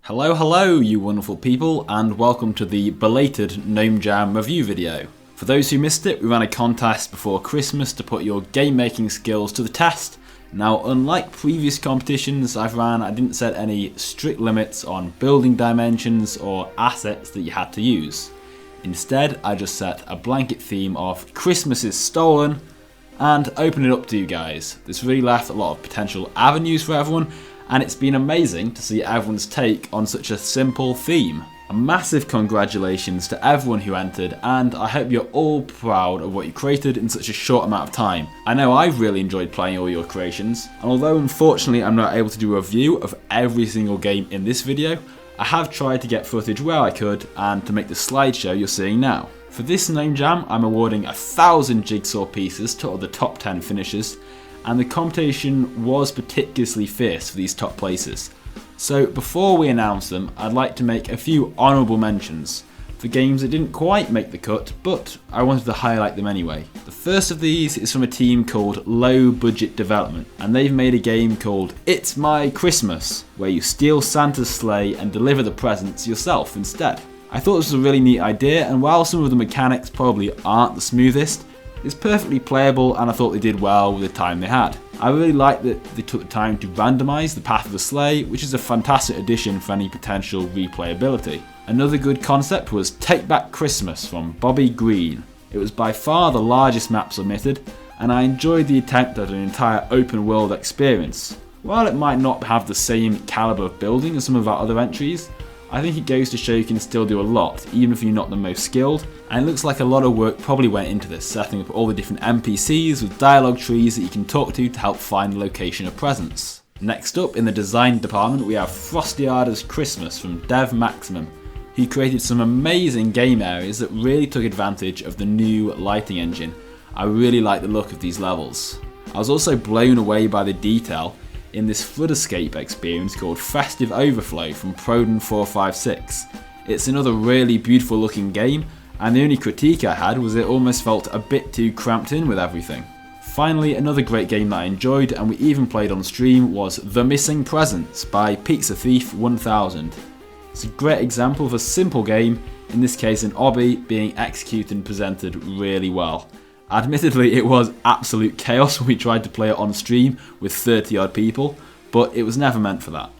Hello you wonderful people, and welcome to the belated GnomeJam review video. For those who missed it, we ran a contest before Christmas to put your game making skills to the test. Now, unlike previous competitions I've ran, I didn't set any strict limits on building dimensions or assets that you had to use. Instead, I just set a blanket theme of Christmas is stolen and opened it up to you guys. This really left a lot of potential avenues for everyone, and it's been amazing to see everyone's take on such a simple theme. A massive congratulations to everyone who entered, and I hope you're all proud of what you created in such a short amount of time. I know I've really enjoyed playing all your creations, and although unfortunately I'm not able to do a review of every single game in this video, I have tried to get footage where I could and to make the slideshow you're seeing now. For this GnomeJam, I'm awarding 1,000 jigsaw pieces to the top 10 finishers, and the competition was particularly fierce for these top places. So before we announce them, I'd like to make a few honourable mentions for games that didn't quite make the cut, but I wanted to highlight them anyway. The first of these is from a team called Low Budget Development, and they've made a game called It's My Christmas, where you steal Santa's sleigh and deliver the presents yourself instead. I thought this was a really neat idea, and while some of the mechanics probably aren't the smoothest, it's perfectly playable, and I thought they did well with the time they had. I really like that they took the time to randomise the path of the sleigh, which is a fantastic addition for any potential replayability. Another good concept was Take Back Christmas from Bobby Green. It was by far the largest map submitted, and I enjoyed the attempt at an entire open world experience. While it might not have the same calibre of building as some of our other entries, I think it goes to show you can still do a lot, even if you're not the most skilled, and it looks like a lot of work probably went into this, setting up all the different NPCs with dialogue trees that you can talk to help find the location of presents. Next up, in the design department, we have Frostyarder's Christmas from Dev Maximum. He created some amazing game areas that really took advantage of the new lighting engine. I really like the look of these levels. I was also blown away by the detail in this flood escape experience called Festive Overflow from Proden456. It's another really beautiful looking game, and the only critique I had was it almost felt a bit too cramped in with everything. Finally, another great game that I enjoyed and we even played on stream was The Missing Presents by Pizza Thief 1000. It's a great example of a simple game, in this case an obby, being executed and presented really well. Admittedly, it was absolute chaos when we tried to play it on stream with 30 odd people, but it was never meant for that.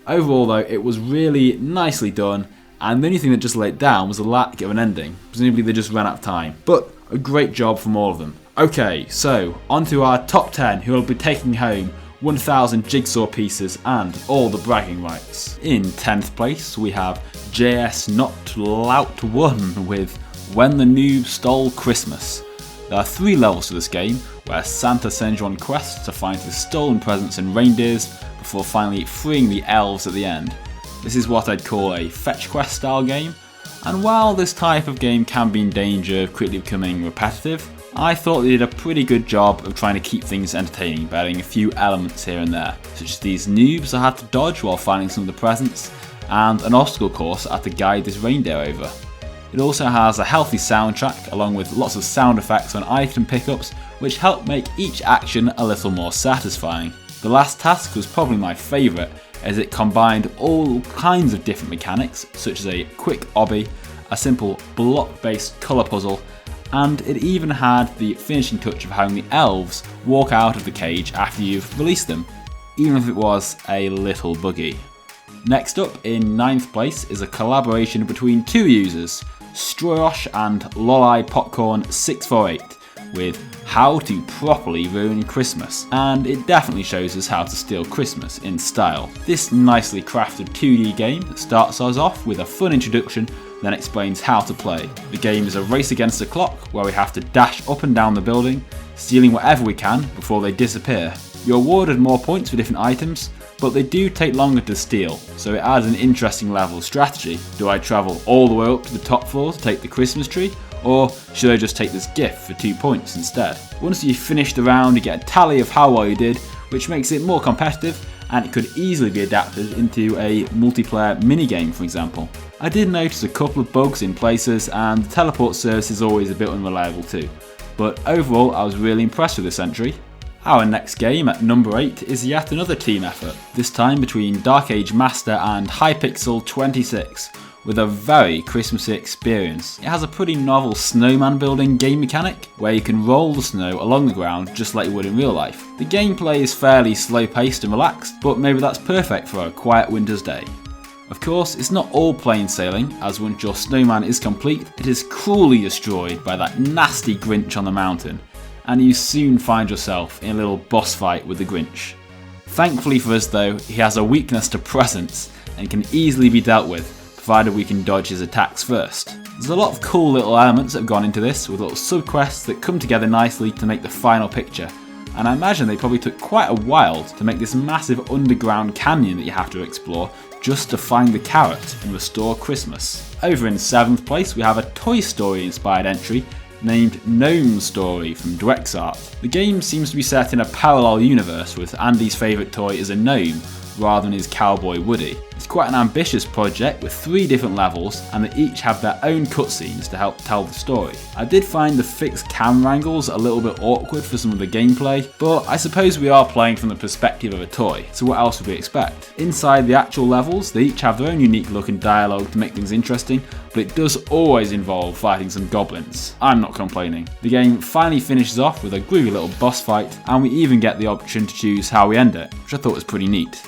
Overall though, it was really nicely done, and the only thing that just let it down was the lack of an ending. Presumably they just ran out of time, but a great job from all of them. Okay, so on to our top 10 who will be taking home 1,000 jigsaw pieces and all the bragging rights. In 10th place we have JS Not Lout 1 with When the Noob Stole Christmas. There are 3 levels to this game, where Santa sends you on quests to find his stolen presents and reindeers before finally freeing the elves at the end. This is what I'd call a fetch quest style game, and while this type of game can be in danger of quickly becoming repetitive, I thought they did a pretty good job of trying to keep things entertaining by adding a few elements here and there, such as these noobs I had to dodge while finding some of the presents, and an obstacle course I had to guide this reindeer over. It also has a healthy soundtrack along with lots of sound effects on item pickups which help make each action a little more satisfying. The last task was probably my favourite, as it combined all kinds of different mechanics such as a quick obby, a simple block based colour puzzle, and it even had the finishing touch of having the elves walk out of the cage after you've released them, even if it was a little buggy. Next up, in 9th place, is a collaboration between 2 users, Stroyosh and Lolai Popcorn 648, with How to Properly Ruin Christmas, and it definitely shows us how to steal Christmas in style. This nicely crafted 2D game starts us off with a fun introduction, then explains how to play. The game is a race against the clock, where we have to dash up and down the building, stealing whatever we can before they disappear. You're awarded more points for different items, but they do take longer to steal, so it adds an interesting level of strategy. Do I travel all the way up to the top floor to take the Christmas tree, or should I just take this gift for 2 points instead? Once you've finished the round, you get a tally of how well you did, which makes it more competitive, and it could easily be adapted into a multiplayer minigame, for example. I did notice a couple of bugs in places, and the teleport service is always a bit unreliable too, but overall I was really impressed with this entry. Our next game at number 8 is yet another team effort, this time between Dark Age Master and Hypixel 26, with a very Christmassy experience. It has a pretty novel snowman building game mechanic, where you can roll the snow along the ground just like you would in real life. The gameplay is fairly slow paced and relaxed, but maybe that's perfect for a quiet winter's day. Of course, it's not all plain sailing, as once your snowman is complete, it is cruelly destroyed by that nasty Grinch on the mountain, and you soon find yourself in a little boss fight with the Grinch. Thankfully for us though, he has a weakness to presents, and can easily be dealt with, provided we can dodge his attacks first. There's a lot of cool little elements that have gone into this, with little sub-quests that come together nicely to make the final picture, and I imagine they probably took quite a while to make this massive underground canyon that you have to explore just to find the carrot and restore Christmas. Over in 7th place we have a Toy Story inspired entry named Gnome Story from DwexArt. The game seems to be set in a parallel universe with Andy's favourite toy is a gnome rather than his cowboy Woody. It's quite an ambitious project with 3 different levels, and they each have their own cutscenes to help tell the story. I did find the fixed camera angles a little bit awkward for some of the gameplay, but I suppose we are playing from the perspective of a toy, so what else would we expect? Inside the actual levels, they each have their own unique look and dialogue to make things interesting, but it does always involve fighting some goblins. I'm not complaining. The game finally finishes off with a groovy little boss fight, and we even get the option to choose how we end it, which I thought was pretty neat.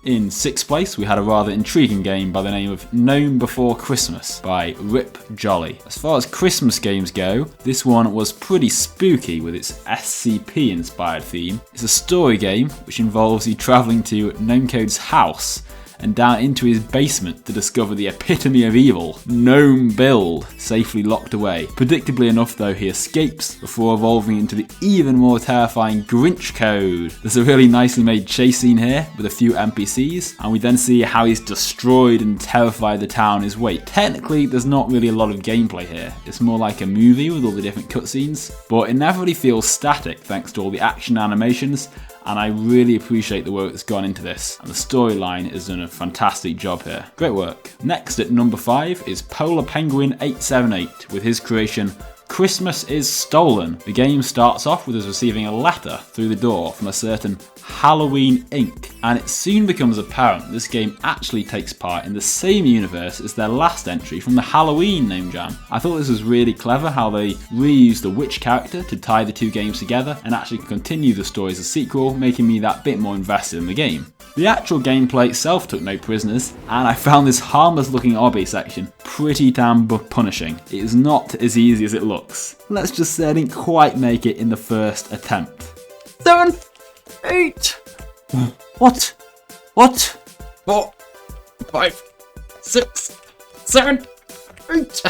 In 6th place we had a rather intriguing game by the name of Gnome Before Christmas by Rip Jolly. As far as Christmas games go, this one was pretty spooky with its SCP inspired theme. It's a story game which involves you travelling to Gnomecode's house and down into his basement to discover the epitome of evil, Gnome Build, safely locked away. Predictably enough though, he escapes before evolving into the even more terrifying Grinch Code. There's a really nicely made chase scene here with a few NPCs, and we then see how he's destroyed and terrified the town in his wake. Technically, there's not really a lot of gameplay here. It's more like a movie with all the different cutscenes, but it never really feels static thanks to all the action animations, and I really appreciate the work that's gone into this, and the storyline has done a fantastic job here. Great work. Next at number 5 is Polar Penguin 878 with his creation Christmas is Stolen. The game starts off with us receiving a letter through the door from a certain Halloween Inc. And it soon becomes apparent this game actually takes part in the same universe as their last entry from the Halloween GnomeJam. I thought this was really clever how they reused the witch character to tie the 2 games together and actually continue the story as a sequel, making me that bit more invested in the game. The actual gameplay itself took no prisoners, and I found this harmless looking obby section pretty damn punishing. It is not as easy as it looks. Let's just say I didn't quite make it in the first attempt. 7, 8. What? 4, 5, 6, 7, 8.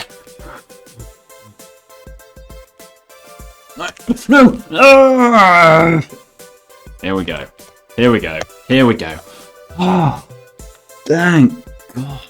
No. Here we go. Oh, thank God.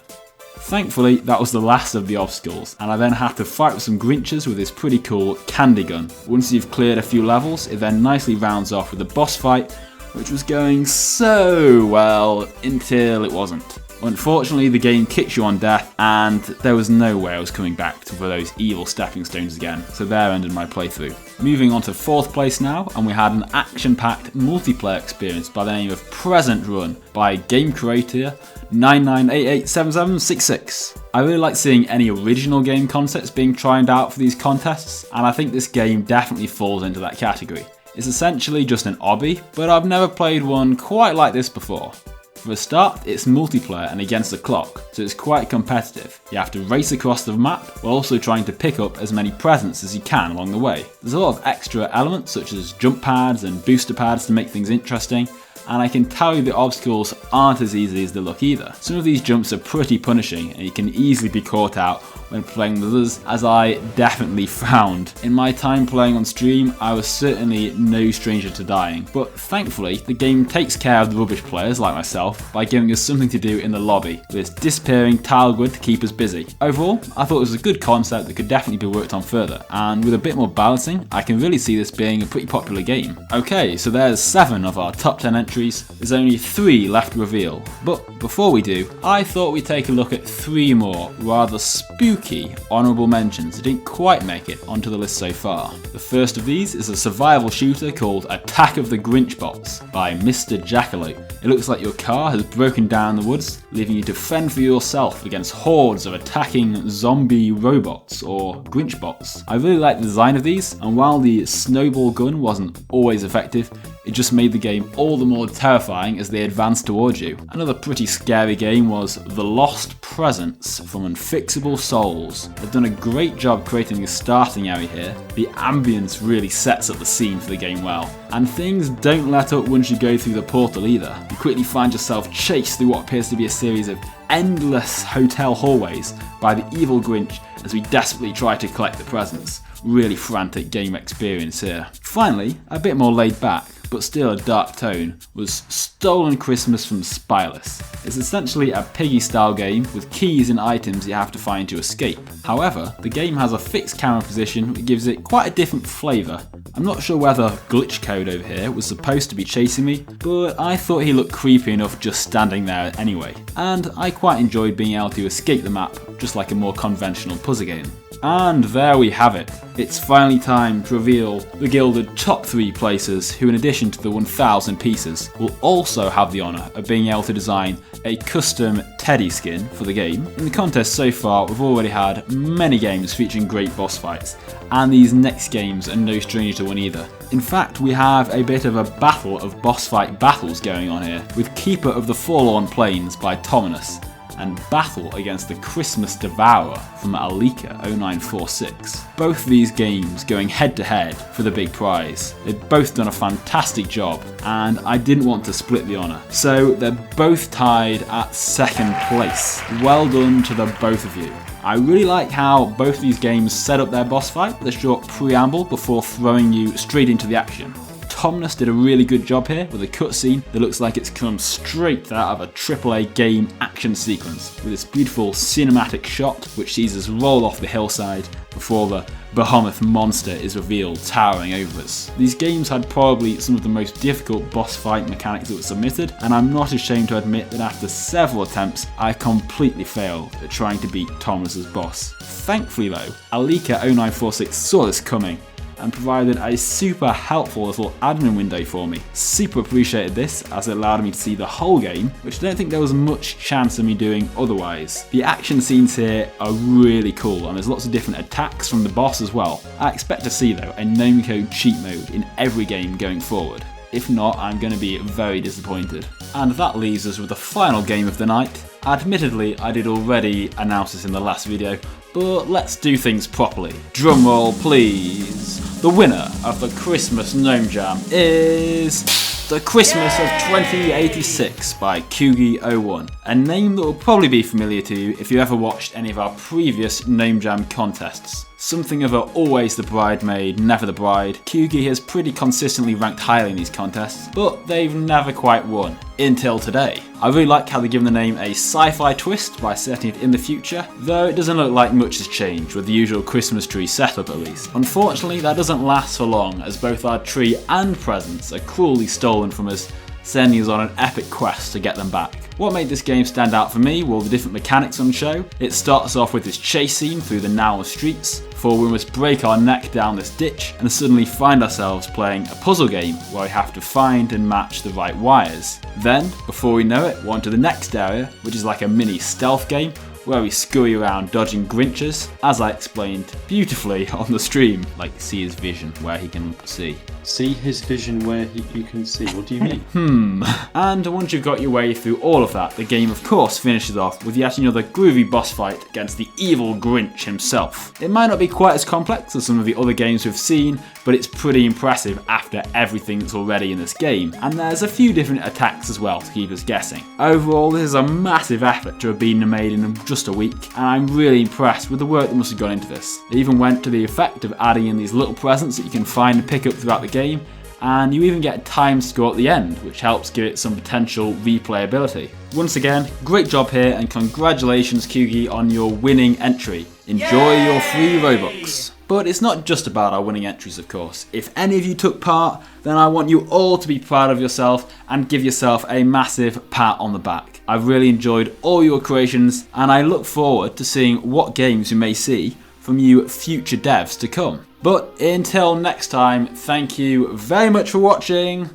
Thankfully, that was the last of the obstacles, and I then had to fight with some Grinches with this pretty cool candy gun. Once you've cleared a few levels, it then nicely rounds off with a boss fight, which was going so well until it wasn't. Unfortunately, the game kicks you on death, and there was no way I was coming back for those evil stepping stones again, so there ended my playthrough. Moving on to 4th place now, and we had an action-packed multiplayer experience by the name of Present Run by game creator 99887766. I really like seeing any original game concepts being tried out for these contests, and I think this game definitely falls into that category. It's essentially just an obby, but I've never played one quite like this before. For a start, it's multiplayer and against the clock, so it's quite competitive. You have to race across the map while also trying to pick up as many presents as you can along the way. There's a lot of extra elements such as jump pads and booster pads to make things interesting, and I can tell you the obstacles aren't as easy as they look either. Some of these jumps are pretty punishing and you can easily be caught out when playing with others, as I definitely found. In my time playing on stream, I was certainly no stranger to dying, but thankfully the game takes care of the rubbish players like myself by giving us something to do in the lobby, with its disappearing tile grid to keep us busy. Overall, I thought it was a good concept that could definitely be worked on further, and with a bit more balancing, I can really see this being a pretty popular game. Okay, so there's 7 of our top 10 entries trees, there's only 3 left to reveal. But before we do, I thought we'd take a look at 3 more rather spooky honourable mentions that didn't quite make it onto the list so far. The first of these is a survival shooter called Attack of the Grinch Bots by Mr. Jackalope. It looks like your car has broken down in the woods, leaving you to fend for yourself against hordes of attacking zombie robots or Grinch bots. I really like the design of these, and while the snowball gun wasn't always effective, it just made the game all the more terrifying as they advanced towards you. Another pretty scary game was The Lost Presents from Unfixable Souls. They've done a great job creating a starting area here. The ambience really sets up the scene for the game well. And things don't let up once you go through the portal either. You quickly find yourself chased through what appears to be a series of endless hotel hallways by the evil Grinch as we desperately try to collect the presents. Really frantic game experience here. Finally, a bit more laid back, but still a dark tone, was Stolen Christmas from Spyless. It's essentially a piggy style game with keys and items you have to find to escape. However, the game has a fixed camera position which gives it quite a different flavour. I'm not sure whether Glitch Code over here was supposed to be chasing me, but I thought he looked creepy enough just standing there anyway. And I quite enjoyed being able to escape the map, just like a more conventional puzzle game. And there we have it. It's finally time to reveal the gilded top 3 places who, in addition to the 1000 pieces, will also have the honour of being able to design a custom teddy skin for the game. In the contest so far, we've already had many games featuring great boss fights, and these next games are no stranger to one either. In fact, we have a bit of a battle of boss fight battles going on here, with Keeper of the Forlorn Plains by Tominus, and Battle against the Christmas Devourer from Alika 0946. Both these games going head to head for the big prize. They've both done a fantastic job, and I didn't want to split the honour. So they're both tied at 2nd place. Well done to the both of you. I really like how both these games set up their boss fight with a short preamble before throwing you straight into the action. Tominus did a really good job here with a cutscene that looks like it's come straight out of a AAA game action sequence, with this beautiful cinematic shot which sees us roll off the hillside before the behemoth monster is revealed towering over us. These games had probably some of the most difficult boss fight mechanics that were submitted, and I'm not ashamed to admit that after several attempts I completely failed at trying to beat Tominus's boss. Thankfully though, Alika 0946 saw this coming and provided a super helpful little admin window for me. Super appreciated this, as it allowed me to see the whole game, which I don't think there was much chance of me doing otherwise. The action scenes here are really cool, and there's lots of different attacks from the boss as well. I expect to see though a Gnome Code cheat mode in every game going forward. If not, I'm going to be very disappointed. And that leaves us with the final game of the night. Admittedly, I did already announce this in the last video, but let's do things properly. Drumroll please. The winner of the Christmas GnomeJam is The Christmas of 2086 by Kugi01, a name that will probably be familiar to you if you ever watched any of our previous GnomeJam contests. Something of a always the bridemaid, never the bride, Kugi has pretty consistently ranked highly in these contests, but they've never quite won. Until today. I really like how they've given the name a sci-fi twist by setting it in the future, though it doesn't look like much has changed with the usual Christmas tree setup at least. Unfortunately, that doesn't last for long, as both our tree and presents are cruelly stolen from us, sending us on an epic quest to get them back. What made this game stand out for me were the different mechanics on show. It starts off with this chase scene through the narrow streets, for we must break our neck down this ditch and suddenly find ourselves playing a puzzle game where we have to find and match the right wires. Then, before we know it, we're on to the next area, which is like a mini stealth game where we scurry around dodging Grinches, as I explained beautifully on the stream. Like, see his vision where he can see. See his vision where you can see. What do you mean? And once you've got your way through all of that, the game of course finishes off with yet another groovy boss fight against the evil Grinch himself. It might not be quite as complex as some of the other games we've seen, but it's pretty impressive after everything that's already in this game, and there's a few different attacks as well to keep us guessing. Overall, this is a massive effort to have been made in just a week, and I'm really impressed with the work that must have gone into this. They even went to the effect of adding in these little presents that you can find and pick up throughout the game, and you even get a time score at the end, which helps give it some potential replayability. Once again, great job here, and congratulations Kugi on your winning entry. Enjoy your free Robux. But it's not just about our winning entries, of course. If any of you took part, then I want you all to be proud of yourself and give yourself a massive pat on the back. I've really enjoyed all your creations, and I look forward to seeing what games we may see from you future devs to come. But until next time, thank you very much for watching.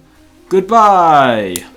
Goodbye!